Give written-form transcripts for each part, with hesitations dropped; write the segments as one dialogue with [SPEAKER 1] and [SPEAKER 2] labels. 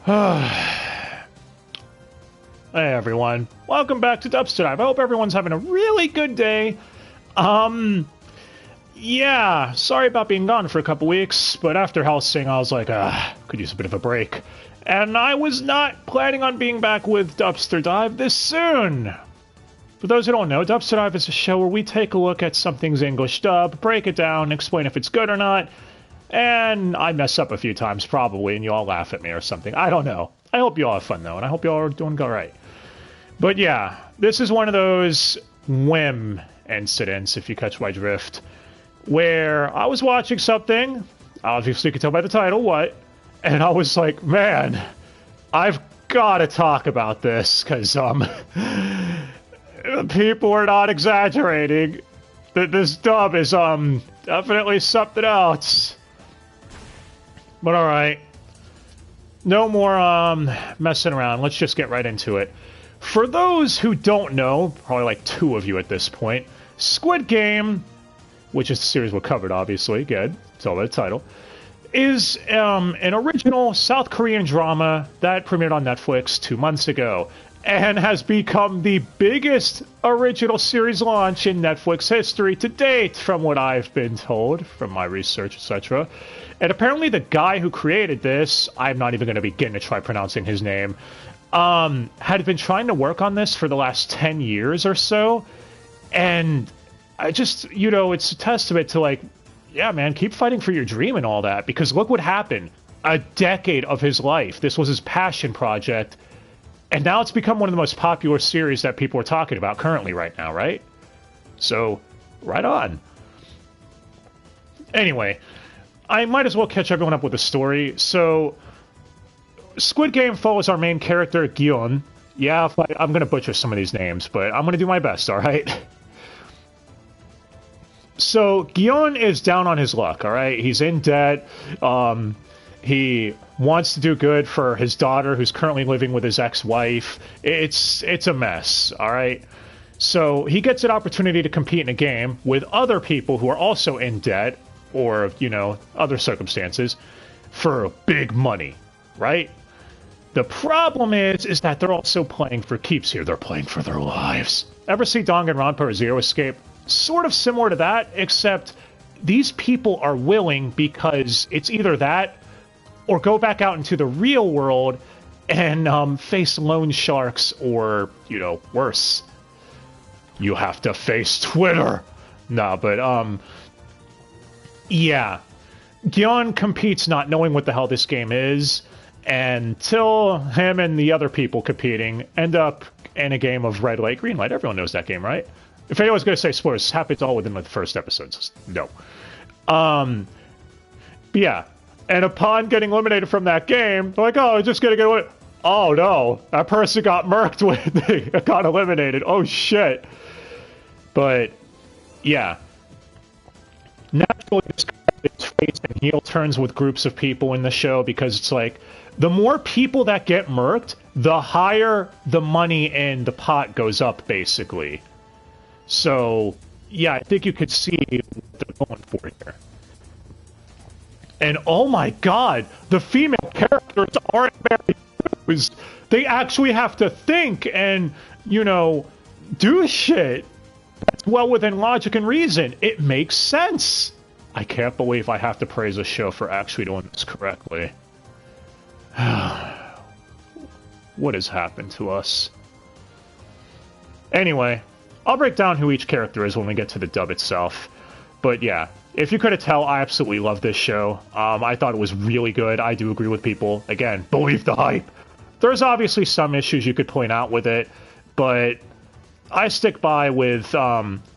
[SPEAKER 1] Hey everyone, welcome back to Dubster. I hope everyone's having a really good day. Yeah, sorry about being gone for a couple weeks, but after Hellsing I was like, could use a bit of a break. And I was not planning on being back with Dubster Dive this soon. For those who don't know, Dubster Dive is a show where we take a look at something's English dub, break it down, explain if it's good or not, and I mess up a few times probably, and you all laugh at me or something. I don't know. I hope you all have fun though, and I hope you all are doing all right. But yeah, this is one of those whim incidents, if you catch my drift, where I was watching something, obviously you can tell by the title what, and I was like, man, I've got to talk about this, because people are not exaggerating. This dub is definitely something else. But alright, no more messing around, let's just get right into it. For those who don't know, probably like two of you at this point, Squid Game, which is the series we covered, obviously, good, it's all by the title, is an original South Korean drama that premiered on Netflix 2 months ago, and has become the biggest original series launch in Netflix history to date, from what I've been told, from my research, etc. And apparently the guy who created this, I'm not even going to begin to try pronouncing his name, had been trying to work on this for the last 10 years or so, and I just, you know, it's a testament to, like, yeah, man, keep fighting for your dream and all that, because look what happened. A decade of his life. This was his passion project, and now it's become one of the most popular series that people are talking about currently right now, right? So, right on. Anyway, I might as well catch everyone up with the story. So, Squid Game follows our main character, Gion. Yeah, I'm going to butcher some of these names, but I'm going to do my best, alright? So, Gion is down on his luck, alright? He's in debt. He wants to do good for his daughter, who's currently living with his ex-wife. It's a mess, alright? So, he gets an opportunity to compete in a game with other people who are also in debt, or, you know, other circumstances, for big money, right? The problem is that they're also playing for keeps here. They're playing for their lives. Ever see Danganronpa or Zero Escape? Sort of similar to that, except these people are willing because it's either that or go back out into the real world and face loan sharks, or, you know, worse. You have to face Twitter. Nah, but, yeah. Gion competes not knowing what the hell this game is, until him and the other people competing end up in a game of red light, green light. Everyone knows that game, right? If anyone's going to say spoilers, happens all within the first episodes. No. But yeah. And upon getting eliminated from that game, they're like, oh, I'm just going to get away. Oh, no. That person got murked when they got eliminated. Oh, shit. But, yeah. Naturally, this face and heel turns with groups of people in the show, because it's like, the more people that get murked, the higher the money in the pot goes up, basically. So, yeah, I think you could see what they're going for here. And oh my god, the female characters aren't very good. They actually have to think and, you know, do shit that's well within logic and reason. It makes sense. I can't believe I have to praise a show for actually doing this correctly. What has happened to us? Anyway, I'll break down who each character is when we get to the dub itself. But yeah, if you couldn't tell, I absolutely love this show. I thought it was really good. I do agree with people. Again, believe the hype. There's obviously some issues you could point out with it, but I stick by with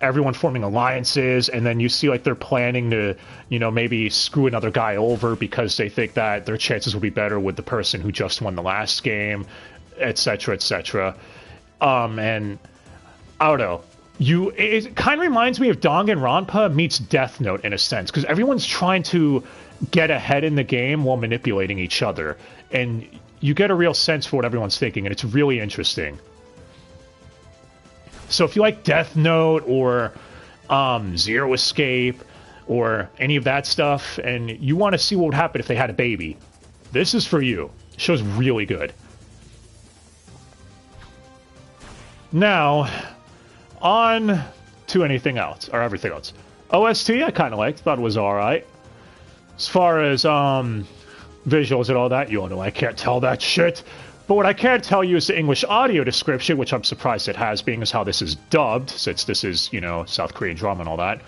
[SPEAKER 1] everyone forming alliances, and then you see like they're planning to, you know, maybe screw another guy over because they think that their chances will be better with the person who just won the last game, etc., etc. And I don't know. It kind of reminds me of Danganronpa meets Death Note in a sense, because everyone's trying to get ahead in the game while manipulating each other, and you get a real sense for what everyone's thinking, and it's really interesting. So if you like Death Note or Zero Escape or any of that stuff, and you want to see what would happen if they had a baby, this is for you. Show's really good. Now, on to anything else, or everything else. OST I kind of liked, thought it was alright. As far as visuals and all that, you all know I can't tell that shit. But what I can tell you is the English audio description, which I'm surprised it has, being as how this is dubbed, since this is, you know, South Korean drama and all that,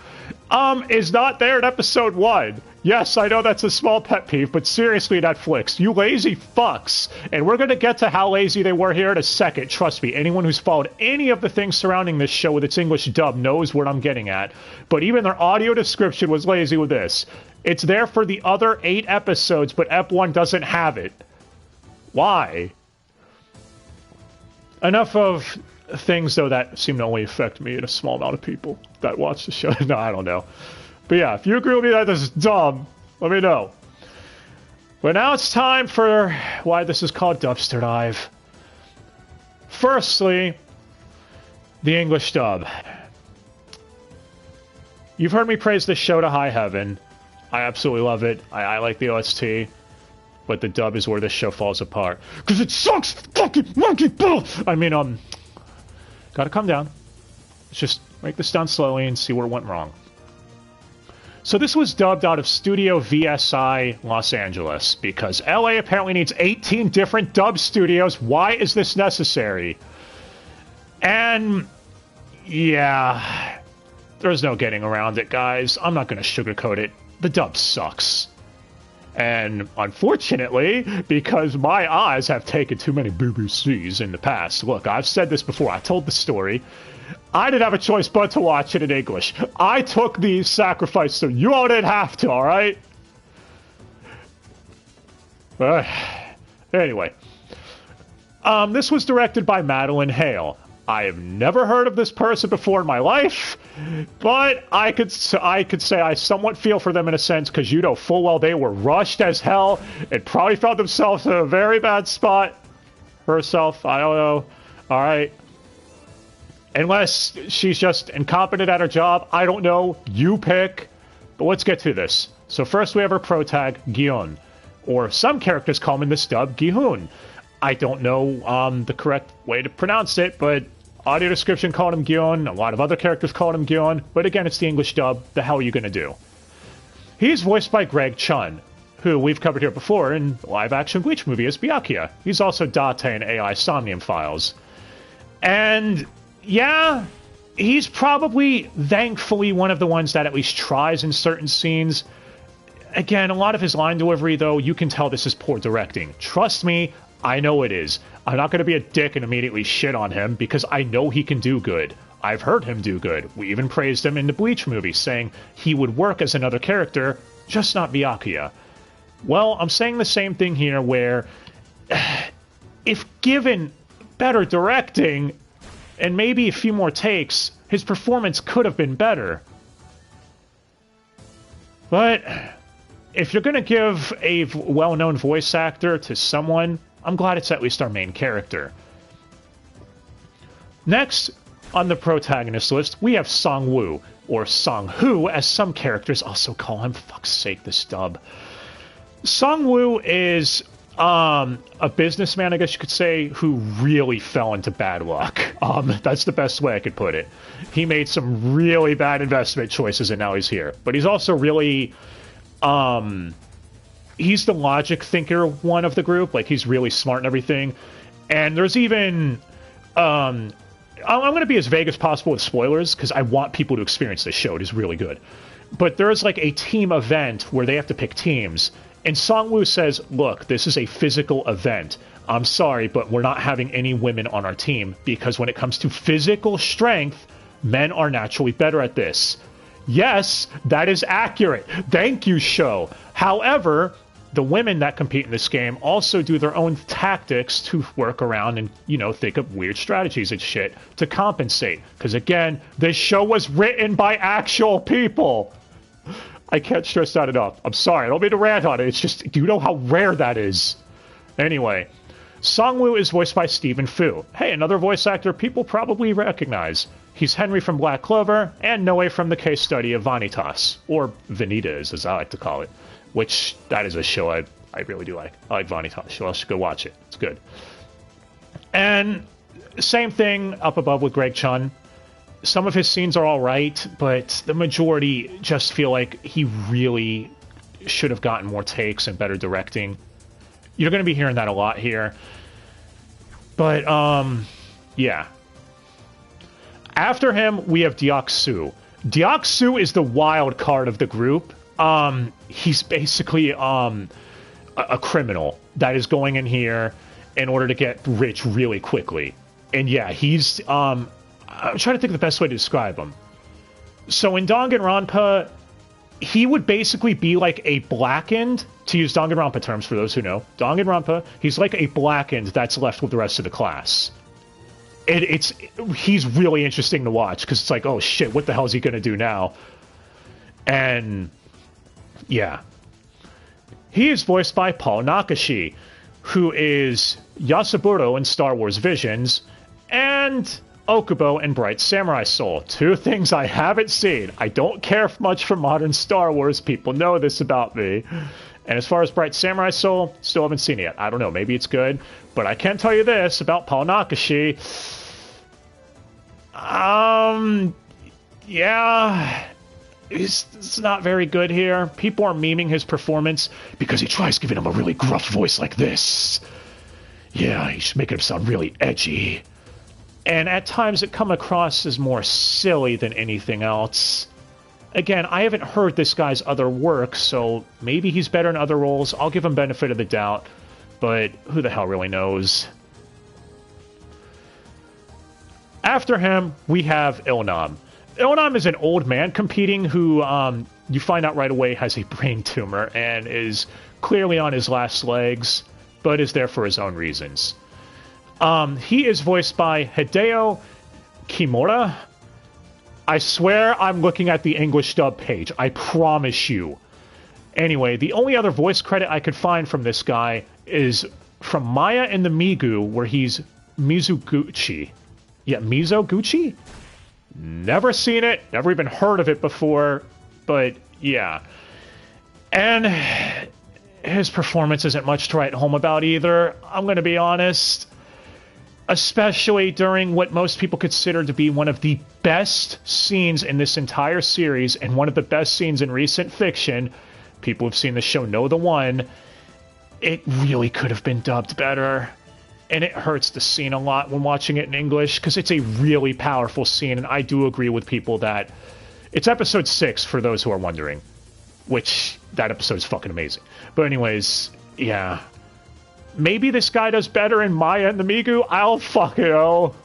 [SPEAKER 1] is not there in episode 1. Yes, I know that's a small pet peeve, but seriously, Netflix, you lazy fucks. And we're going to get to how lazy they were here in a second. Trust me, anyone who's followed any of the things surrounding this show with its English dub knows what I'm getting at. But even their audio description was lazy with this. It's there for the other 8 episodes, but Ep1 doesn't have it. Why? Enough of things, though, that seem to only affect me and a small amount of people that watch the show. No, I don't know. But yeah, if you agree with me that this is dumb, let me know. But now it's time for why this is called Dubster Dive. Firstly, the English dub. You've heard me praise this show to high heaven. I absolutely love it. I like the OST. But the dub is where this show falls apart. Because it sucks fucking monkey bull! I mean, gotta calm down. Let's just break this down slowly and see where it went wrong. So this was dubbed out of Studio VSI Los Angeles, because LA apparently needs 18 different dub studios. Why is this necessary? And yeah, there's no getting around it, guys. I'm not going to sugarcoat it. The dub sucks. And unfortunately, because my eyes have taken too many BBCs in the past, look, I've said this before, I told the story, I didn't have a choice but to watch it in English. I took the sacrifice, so you all didn't have to, alright? Anyway. This was directed by Madeline Hale. I have never heard of this person before in my life, but I could say I somewhat feel for them in a sense, because you know full well they were rushed as hell and probably found themselves in a very bad spot. Herself, I don't know. Alright. Unless she's just incompetent at her job, I don't know. You pick. But let's get to this. So first we have our protag, Gion. Or some characters call him in this dub, Gihoon. I don't know the correct way to pronounce it, but audio description called him Gion. A lot of other characters called him Gion. But again, it's the English dub. The hell are you going to do? He's voiced by Greg Chun, who we've covered here before in the live-action Bleach movie as Byakuya. He's also Date in AI Somnium Files. And yeah, he's probably, thankfully, one of the ones that at least tries in certain scenes. Again, a lot of his line delivery, though, you can tell this is poor directing. Trust me, I know it is. I'm not going to be a dick and immediately shit on him, because I know he can do good. I've heard him do good. We even praised him in the Bleach movie, saying he would work as another character, just not Byakuya. Well, I'm saying the same thing here, where if given better directing and maybe a few more takes, his performance could have been better. But if you're going to give a well-known voice actor to someone, I'm glad it's at least our main character. Next on the protagonist list, we have Songwoo, or Songwoo, as some characters also call him. Fuck's sake, this dub. Songwoo is a businessman, I guess you could say, who really fell into bad luck. That's the best way I could put it. He made some really bad investment choices, and now he's here. But he's also really... he's the logic thinker one of the group. Like, he's really smart and everything. And there's even... I'm going to be as vague as possible with spoilers, because I want people to experience this show. It is really good. But there's, like, a team event where they have to pick teams. And Songwoo says, look, this is a physical event. I'm sorry, but we're not having any women on our team, because when it comes to physical strength, men are naturally better at this. Yes, that is accurate. Thank you, show. However, the women that compete in this game also do their own tactics to work around and, you know, think of weird strategies and shit to compensate. Because, again, this show was written by actual people. I can't stress that enough. I'm sorry, I don't mean to rant on it. It's just, do you know how rare that is? Anyway, Songwoo is voiced by Stephen Fu. Hey, another voice actor people probably recognize. He's Henry from Black Clover, and Noe from the case study of Vanitas, or Vanitas, as I like to call it, which, that is a show I really do like. I like Vanitas. You all should go watch it. It's good. And same thing up above with Greg Chun. Some of his scenes are alright, but the majority just feel like he really should have gotten more takes and better directing. You're going to be hearing that a lot here. But, yeah. After him, we have Dioxu. Dioxu is the wild card of the group. He's basically a criminal that is going in here in order to get rich really quickly. And yeah, he's... I'm trying to think of the best way to describe him. So in Danganronpa, he would basically be like a blackened, to use Danganronpa terms for those who know, Danganronpa, he's like a blackened that's left with the rest of the class. He's really interesting to watch, because it's like, oh shit, what the hell is he going to do now? And, yeah. He is voiced by Paul Nakashi, who is Yasuburo in Star Wars Visions, and Okubo in Bright Samurai Soul. Two things I haven't seen. I don't care much for modern Star Wars. People know this about me. And as far as Bright Samurai Soul, still haven't seen it yet. I don't know. Maybe it's good. But I can tell you this about Paul Nakashi. Yeah, it's not very good here. People are memeing his performance because he tries giving him a really gruff voice like this. Yeah, he's making him sound really edgy. And at times it come across as more silly than anything else. Again, I haven't heard this guy's other work, so maybe he's better in other roles. I'll give him benefit of the doubt, but who the hell really knows? After him, we have Illnodom. Illnodom is an old man competing who, you find out right away, has a brain tumor and is clearly on his last legs, but is there for his own reasons. He is voiced by Hideo Kimura. I swear I'm looking at the English dub page. I promise you. Anyway, the only other voice credit I could find from this guy is from Maya and the Migu, where he's Mizuguchi. Yeah, Mizoguchi? Never seen it, never even heard of it before, but yeah. And his performance isn't much to write home about either, I'm going to be honest. Especially during what most people consider to be one of the best scenes in this entire series, and one of the best scenes in recent fiction. People who've seen the show know the one. It really could have been dubbed better. And it hurts the scene a lot when watching it in English, because it's a really powerful scene, and I do agree with people that... It's episode 6, for those who are wondering. Which, that episode's fucking amazing. But anyways, yeah... Maybe this guy does better in Maya and the Migu? I'll fucking know.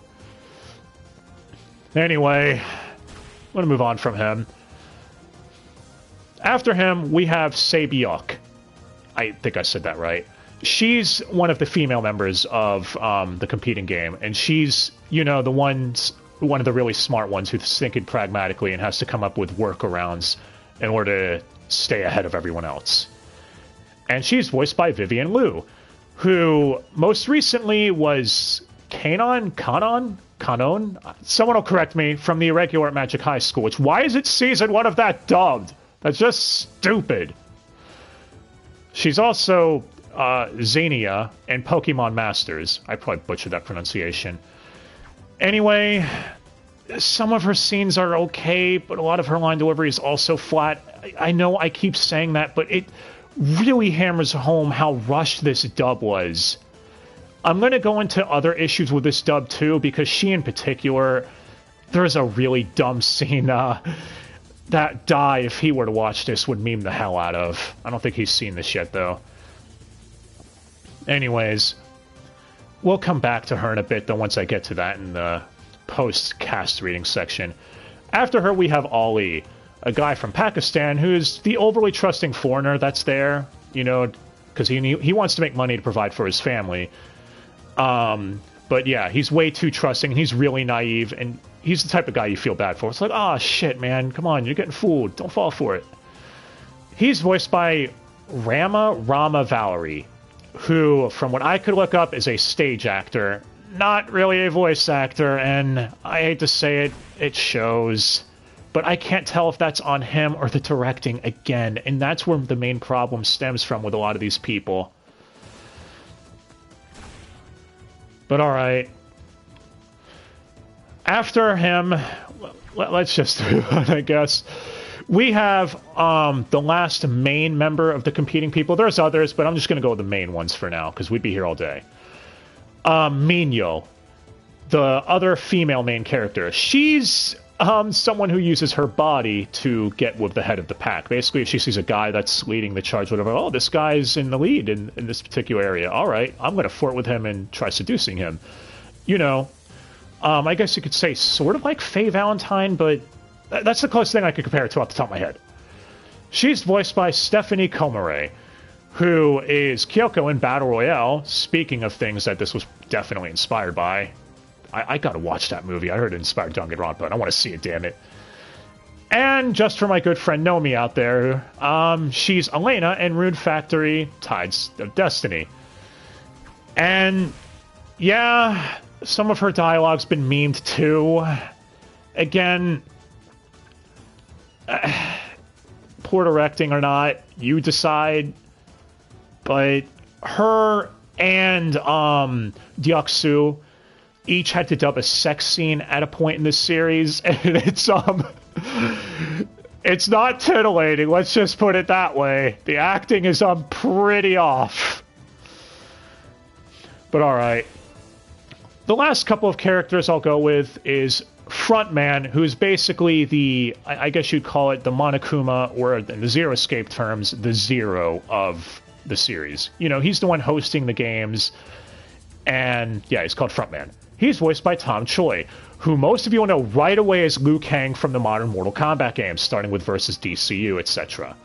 [SPEAKER 1] Anyway, I'm going to move on from him. After him, we have Sebioc. I think I said that right. She's one of the female members of the competing game, and she's, you know, one of the really smart ones who's thinking pragmatically and has to come up with workarounds in order to stay ahead of everyone else. And she's voiced by Vivian Liu, who most recently was Kanon? Someone will correct me, from the Irregular at Magic High School, which, why is it season 1 of that dubbed? That's just stupid. She's also Xenia in Pokemon Masters. I probably butchered that pronunciation. Anyway, some of her scenes are okay, but a lot of her line delivery is also flat. I know I keep saying that, but it really hammers home how rushed this dub was. I'm going to go into other issues with this dub too, because she in particular, there's a really dumb scene that Dai, if he were to watch this, would meme the hell out of. I don't think he's seen this yet though. Anyways, we'll come back to her in a bit though, once I get to that in the post-cast reading section. After her, we have Ali, a guy from Pakistan who's the overly trusting foreigner that's there, you know, because he wants to make money to provide for his family. But yeah, he's way too trusting, and he's really naive, and he's the type of guy you feel bad for. It's like, oh shit, man, come on, you're getting fooled. Don't fall for it. He's voiced by Rama Valerie. who, from what I could look up, is a stage actor, not really a voice actor, and I hate to say it, it shows. But I can't tell if that's on him or the directing again, and that's where the main problem stems from with a lot of these people. But alright. After him, let's just do it, I guess. We have the last main member of the competing people. There's others, but I'm just going to go with the main ones for now, because we'd be here all day. Mino, the other female main character. She's someone who uses her body to get with the head of the pack. Basically, if she sees a guy that's leading the charge, whatever, oh, this guy's in the lead in this particular area. All right, I'm going to flirt with him and try seducing him. You know, I guess you could say sort of like Faye Valentine, but that's the closest thing I could compare it to off the top of my head. She's voiced by Stephanie Comare, who is Kyoko in Battle Royale. Speaking of things that this was definitely inspired by, I gotta watch that movie. I heard it inspired Danganronpa, and I want to see it, damn it. And just for my good friend Nomi out there, she's Elena in Rune Factory Tides of Destiny. And yeah, some of her dialogue's been memed too. Again, poor directing or not, you decide. But her and Dioxu each had to dub a sex scene at a point in this series, and it's not titillating, let's just put it that way. The acting is pretty off. But alright. The last couple of characters I'll go with is Frontman, who's basically the, I guess you'd call it the Monokuma, or in the Zero Escape terms, the Zero of the series. You know, he's the one hosting the games, and yeah, he's called Frontman. He's voiced by Tom Choi, who most of you will know right away as Liu Kang from the modern Mortal Kombat games, starting with Versus DCU, etc.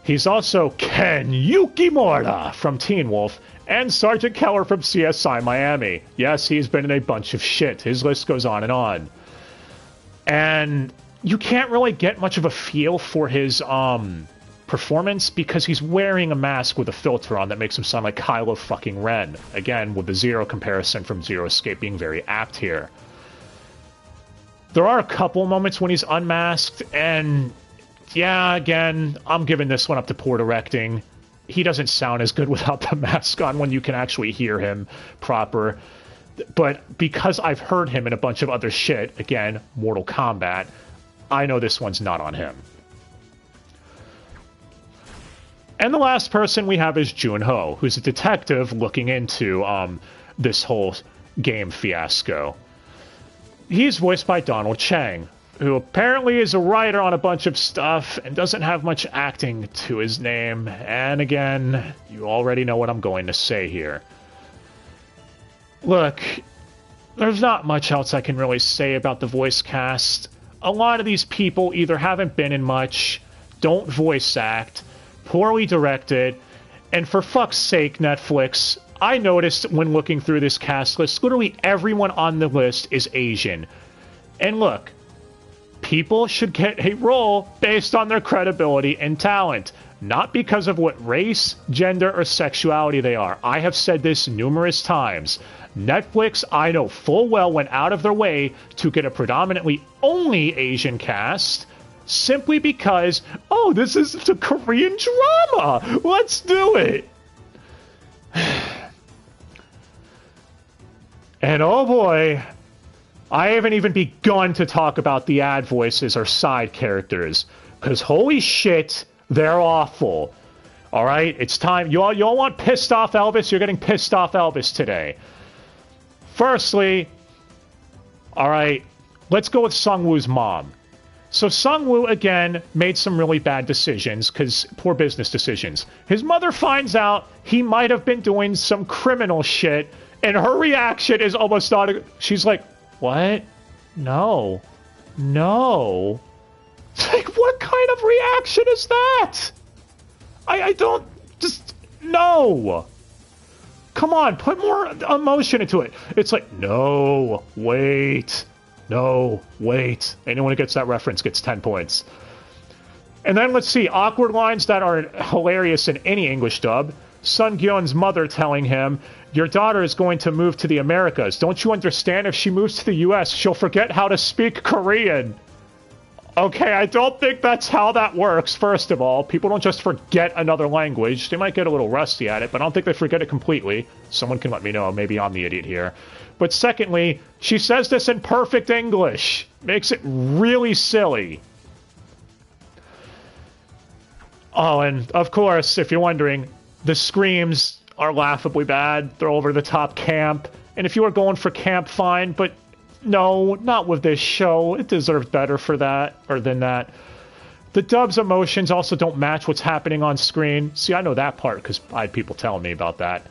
[SPEAKER 1] He's also Ken Yukimura from Teen Wolf, and Sergeant Keller from CSI Miami. Yes, he's been in a bunch of shit. His list goes on and on. And you can't really get much of a feel for his performance because he's wearing a mask with a filter on that makes him sound like Kylo fucking Ren. Again, with the Zero comparison from Zero Escape being very apt here. There are a couple moments when he's unmasked, and yeah, again, I'm giving this one up to poor directing. He doesn't sound as good without the mask on when you can actually hear him proper. But because I've heard him in a bunch of other shit, again, Mortal Kombat, I know this one's not on him. And the last person we have is Junho, who's a detective looking into this whole game fiasco. He's voiced by Donald Chang, who apparently is a writer on a bunch of stuff and doesn't have much acting to his name. And again, you already know what I'm going to say here. Look, there's not much else I can really say about the voice cast. A lot of these people either haven't been in much, don't voice act, poorly directed, and for fuck's sake, Netflix, I noticed when looking through this cast list, literally everyone on the list is Asian. And look, people should get a role based on their credibility and talent, not because of what race, gender, or sexuality they are. I have said this numerous times. Netflix, I know full well, went out of their way to get a predominantly only Asian cast, simply because, oh, this is a Korean drama. Let's do it. And oh boy, I haven't even begun to talk about the ad voices or side characters, because holy shit, they're awful. All right, it's time. You all want pissed off Elvis? You're getting pissed off Elvis today. Firstly, all right, let's go with Songwoo's mom. So Songwoo, again, made some really bad decisions, because poor business decisions. His mother finds out he might have been doing some criminal shit, and her reaction is almost not... She's like, what? No. No. It's like, what kind of reaction is that? I don't... Just... No. Come on, put more emotion into it. It's like, no, wait... No, wait. Anyone who gets that reference gets 10 points. And then let's see, awkward lines that are hilarious in any English dub. Sun Gyeon's mother telling him, your daughter is going to move to the Americas. Don't you understand? If she moves to the US, she'll forget how to speak Korean. Okay, I don't think that's how that works, first of all. People don't just forget another language. They might get a little rusty at it, but I don't think they forget it completely. Someone can let me know. Maybe I'm the idiot here. But secondly, she says this in perfect English. Makes it really silly. Oh, and of course, if you're wondering, the screams are laughably bad. They're over-the-top camp. And if you were going for camp, fine, but no, not with this show. It deserves better for that, or than that. The dub's emotions also don't match what's happening on screen. See, I know that part because I had people telling me about that.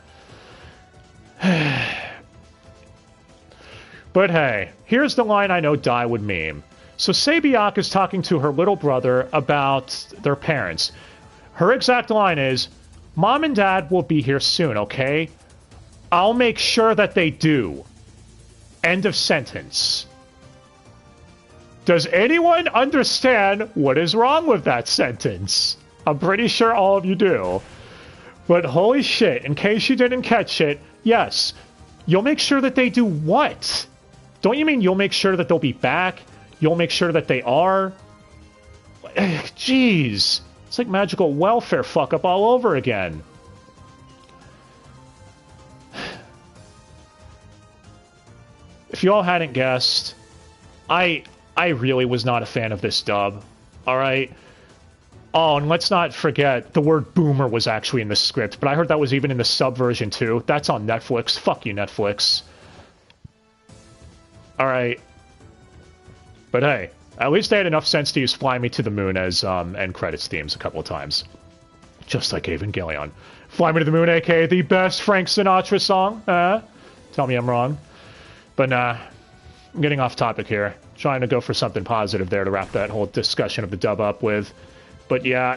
[SPEAKER 1] But hey, here's the line I know Dai would meme. So Sebioc is talking to her little brother about their parents. Her exact line is, Mom and Dad will be here soon, okay? I'll make sure that they do. End of sentence. Does anyone understand what is wrong with that sentence? I'm pretty sure all of you do. But holy shit, in case you didn't catch it, yes, you'll make sure that they do what? Don't you mean you'll make sure that they'll be back? You'll make sure that they are? Jeez. It's like magical welfare fuck up all over again. If you all hadn't guessed, I really was not a fan of this dub. Alright? Oh, and let's not forget, the word boomer was actually in the script, but I heard that was even in the sub version too. That's on Netflix. Fuck you, Netflix. Alright. But hey, at least they had enough sense to use Fly Me to the Moon as end credits themes a couple of times. Just like Evangelion. Fly Me to the Moon, aka the best Frank Sinatra song. Tell me I'm wrong. But nah, I'm getting off topic here. Trying to go for something positive there to wrap that whole discussion of the dub up with. But yeah,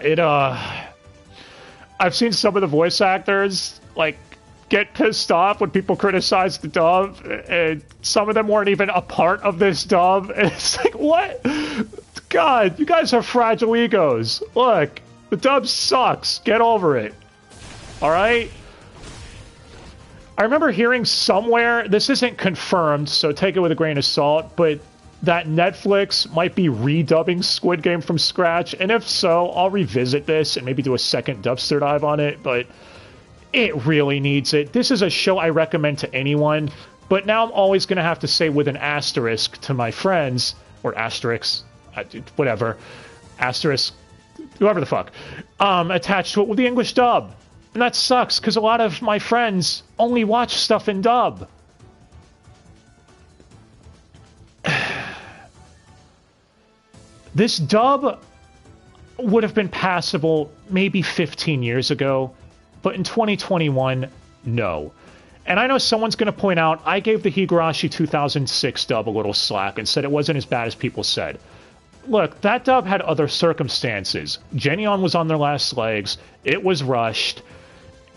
[SPEAKER 1] I've seen some of the voice actors, like, get pissed off when people criticize the dub, and some of them weren't even a part of this dub, and it's like, what? God, you guys have fragile egos. Look, the dub sucks. Get over it. Alright? I remember hearing somewhere, this isn't confirmed, so take it with a grain of salt, but that Netflix might be redubbing Squid Game from scratch, and if so, I'll revisit this and maybe do a second Dubster dive on it, but it really needs it. This is a show I recommend to anyone, but now I'm always going to have to say with an asterisk to my friends, or asterisks, whatever, asterisk, whoever the fuck, attached to it with the English dub. And that sucks, because a lot of my friends only watch stuff in dub. This dub would have been passable maybe 15 years ago, but in 2021, no. And I know someone's going to point out, I gave the Higurashi 2006 dub a little slack and said it wasn't as bad as people said. Look, that dub had other circumstances. Gion was on their last legs, it was rushed,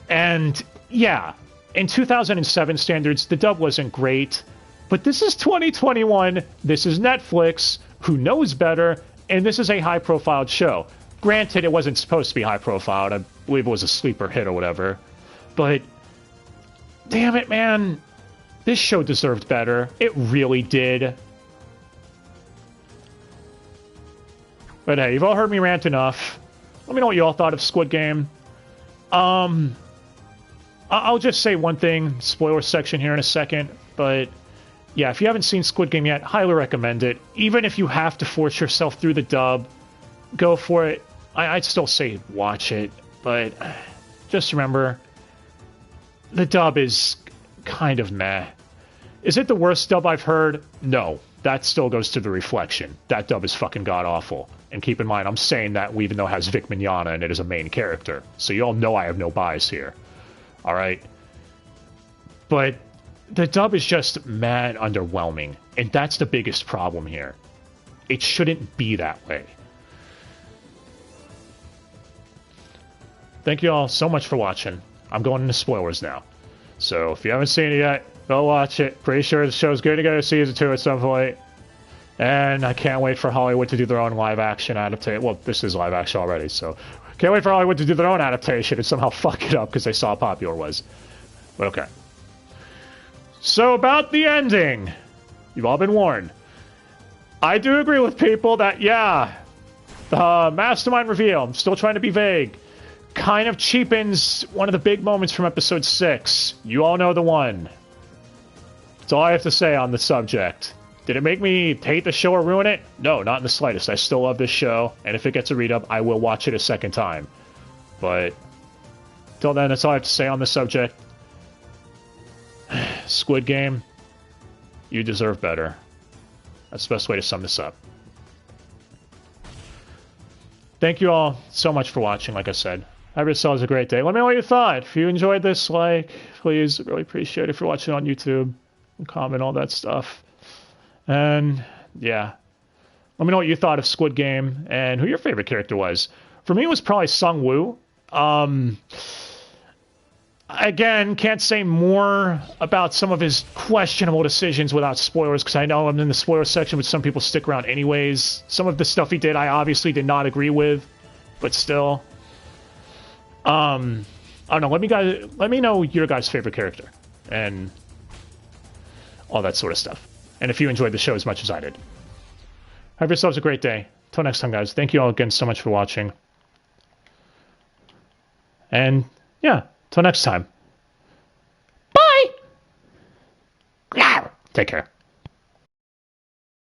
[SPEAKER 1] and yeah, in 2007 standards, the dub wasn't great, but this is 2021, this is Netflix, who knows better, and this is a high-profile show. Granted, it wasn't supposed to be high-profile, I believe it was a sleeper hit or whatever, but damn it, man, this show deserved better. It really did. But hey, you've all heard me rant enough. Let me know what you all thought of Squid Game. I'll just say one thing, spoiler section here in a second, but yeah, if you haven't seen Squid Game yet, highly recommend it. Even if you have to force yourself through the dub, go for it. I'd still say watch it, but just remember, the dub is kind of meh. Is it the worst dub I've heard? No. That still goes to the reflection. That dub is fucking god-awful. And keep in mind, I'm saying that even though it has Vic Mignogna and it is a main character. So you all know I have no bias here. Alright? But the dub is just mad underwhelming. And that's the biggest problem here. It shouldn't be that way. Thank you all so much for watching. I'm going into spoilers now. So if you haven't seen it yet, go watch it. Pretty sure the show's going to go to season 2 at some point. And I can't wait for Hollywood to do their own live-action adaptation. Well, this is live-action already, so Can't wait for Hollywood to do their own adaptation and somehow fuck it up because they saw how popular it was. But okay. So about the ending. You've all been warned. I do agree with people that, yeah, the Mastermind reveal, I'm still trying to be vague, kind of cheapens one of the big moments from episode 6. You all know the one. That's all I have to say on the subject. Did it make me hate the show or ruin it? No, not in the slightest. I still love this show, and if it gets a read-up, I will watch it a second time. But till then, that's all I have to say on the subject. Squid Game, you deserve better. That's the best way to sum this up. Thank you all so much for watching, like I said. Have yourselves a great day. Let me know what you thought. If you enjoyed this, please, really appreciate it if you're watching on YouTube. Comment, all that stuff. And, yeah. Let me know what you thought of Squid Game and who your favorite character was. For me, it was probably Songwoo. Again, can't say more about some of his questionable decisions without spoilers, because I know I'm in the spoiler section, but some people stick around anyways. Some of the stuff he did, I obviously did not agree with, but still. I don't know. Let me know your guys' favorite character and all that sort of stuff. And if you enjoyed the show as much as I did. Have yourselves a great day. Till next time, guys. Thank you all again so much for watching. And, yeah. Till next time. Bye! Take care.